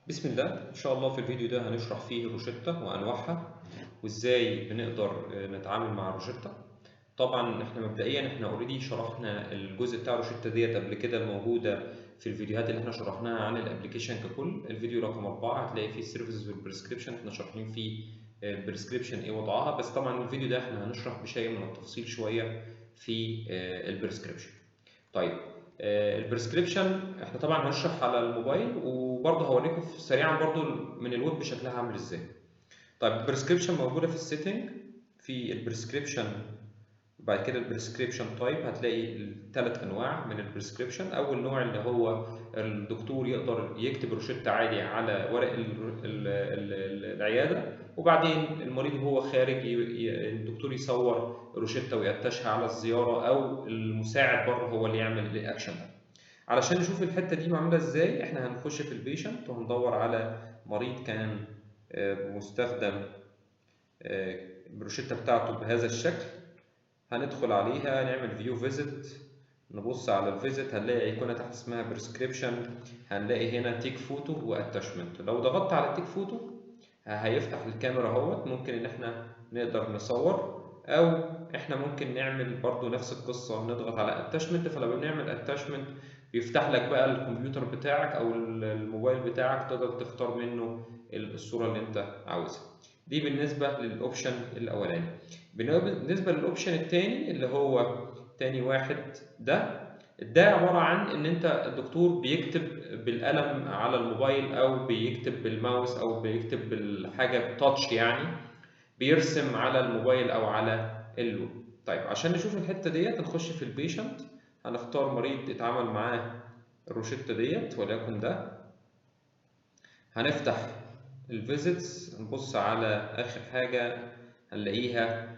بسم الله إن شاء الله في الفيديو ده هنشرح فيه الروشتة وأنواعها وإزاي بنقدر نتعامل مع الروشتة. طبعا احنا مبدئيا اوريدي شرحنا الجزء بتاع الروشتة ديت قبل كده الموجودة في الفيديوهات اللي احنا شرحناها عن الابلكيشن ككل. الفيديو رقم 4 هتلاقي فيه السيرفيسز والبريسكريبشن، احنا شارحين فيه البريسكريبشن ايه وضعها، بس طبعا الفيديو ده احنا هنشرح بشيء من التفصيل شوية في البريسكريبشن. طيب البريسكريبشن احنا طبعا هنشرح على الموبايل وبرضه هوريكم سريعا برضه من الويب بشكلها عامل ازاي. طيب البريسكريبشن موجوده في السيتنج في البريسكريبشن. بعد كده البريسكريبشن تايب هتلاقي الثلاث انواع من البريسكريبشن. اول نوع اللي هو الدكتور يقدر يكتب روشته عادي على ورق العياده، وبعدين المريض وهو خارج الدكتور يصور روشته ويتشها على الزياره، او المساعد بره هو اللي يعمل الاكشن ده. علشان نشوف الحته دي معموله ازاي احنا هنخش في البيشنت وهندور على مريض كان مستخدم الروشته بتاعته بهذا الشكل. هندخل عليها نعمل فيو فيزيت، نبص على الفيزيت هنلاقي ايقونه تحت اسمها بريسكريبشن، هنلاقي هنا تيك فوتو واتاشمنت. لو ضغطت على التيك فوتو هيفتح الكاميرا اهوت، ممكن ان احنا نقدر نصور، او احنا ممكن نعمل برضو نفس القصه نضغط على اتاشمنت. فلما بنعمل اتاشمنت بيفتح لك بقى الكمبيوتر بتاعك او الموبايل بتاعك، تقدر تختار منه الصوره اللي انت عاوزها. دي بالنسبه للاوبشن الاولاني. بالنسبه للاوبشن الثاني اللي هو تاني واحد ده عباره عن ان انت الدكتور بيكتب بالقلم على الموبايل، او بيكتب بالماوس، او بيكتب بالحاجه تاتش، يعني بيرسم على الموبايل او على اللوب. طيب عشان نشوف الحته ديت نخش في البيشنت، هنختار مريض اتعامل معاه الروشته ديت وليكن ده. هنفتح الفيزيتس نبص على اخر حاجه هنلاقيها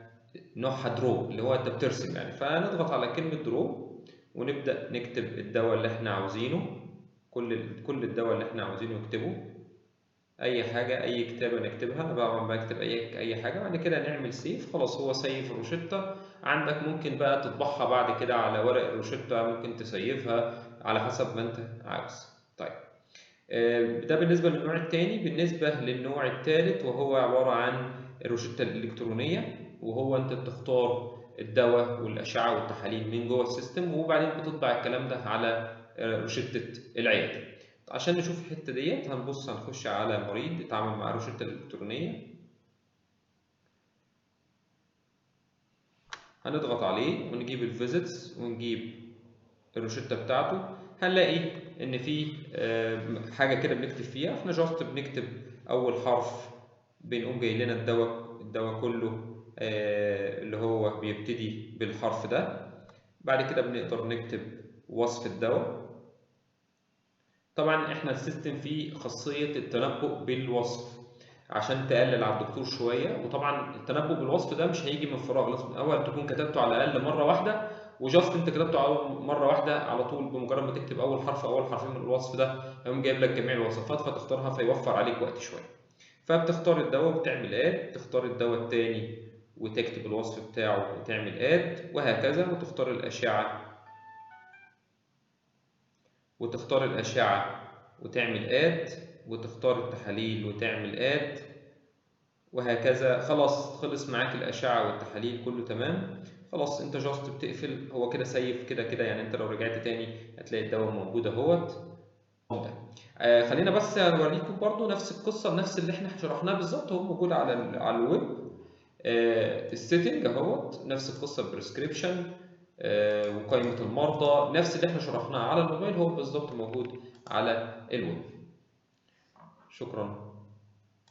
نوعها درو، اللي هو انت بترسم يعني. فنضغط على كلمه درو ونبدا نكتب الدواء اللي احنا عاوزينه، كل الدواء اللي احنا عاوزينه نكتبه، اي حاجه اي كتابه نكتبها. انا بقى بكتب اي حاجه، بعد كده نعمل سيف. خلاص هو سيف الروشته عندك. ممكن بقى تطبعها بعد كده على ورق الروشته، ممكن تسيفها على حسب ما انت عاوز. طيب ده بالنسبه للنوع الثاني. بالنسبه للنوع الثالث وهو عباره عن الروشته الالكترونيه، وهو انت بتختار الدواء والاشعه والتحاليل من جوه السيستم، وبعدين بتطبع الكلام ده على روشته العياده. عشان نشوف الحته ديت هنخش على مريض اتعامل مع الروشته الالكترونيه، هنضغط عليه ونجيب الفيزيتس ونجيب الروشته بتاعته. هنلاقي ان في حاجه كده بنكتب فيها، احنا جاست بنكتب اول حرف، بنقوم جاي لنا الدواء كله اللي هو بيبتدي بالحرف ده. بعد كده بنقدر نكتب وصف الدواء. طبعا احنا السيستم فيه خاصيه التنبؤ بالوصف عشان تقلل على الدكتور شويه، وطبعا التنبؤ بالوصف ده مش هيجي من فراغ، لازم الاول تكون كتبته على الاقل مره واحده، وجاست انت كتبته مره واحده على طول. بمجرد ما تكتب اول حرف او اول حرفين من الوصف ده هيقوم جايب لك جميع الوصفات فتختارها، فيوفر عليك وقت شويه. فبتختار الدواء وبتعمل اد، تختار الدواء التاني وتكتب الوصف بتاعه وتعمل اد، وهكذا. وتختار الاشعه وتعمل اد، وتختار التحاليل وتعمل اد، وهكذا. خلاص خلص معاك الأشعة والتحاليل كله تمام. خلاص انت جاست بتقفل، هو كده سيف كده يعني. انت لو رجعت تاني هتلاقي الدواء موجود اهوت. خلينا بس اوريكم برضو نفس القصة، نفس اللي احنا شرحناه بالظبط هو موجود على الويب. في السيتنج اهوت نفس القصة، البريسكريبشن وقائمة المرضى، نفس اللي احنا شرحناه على الموبايل هو بالظبط موجود على الويب. شكرا.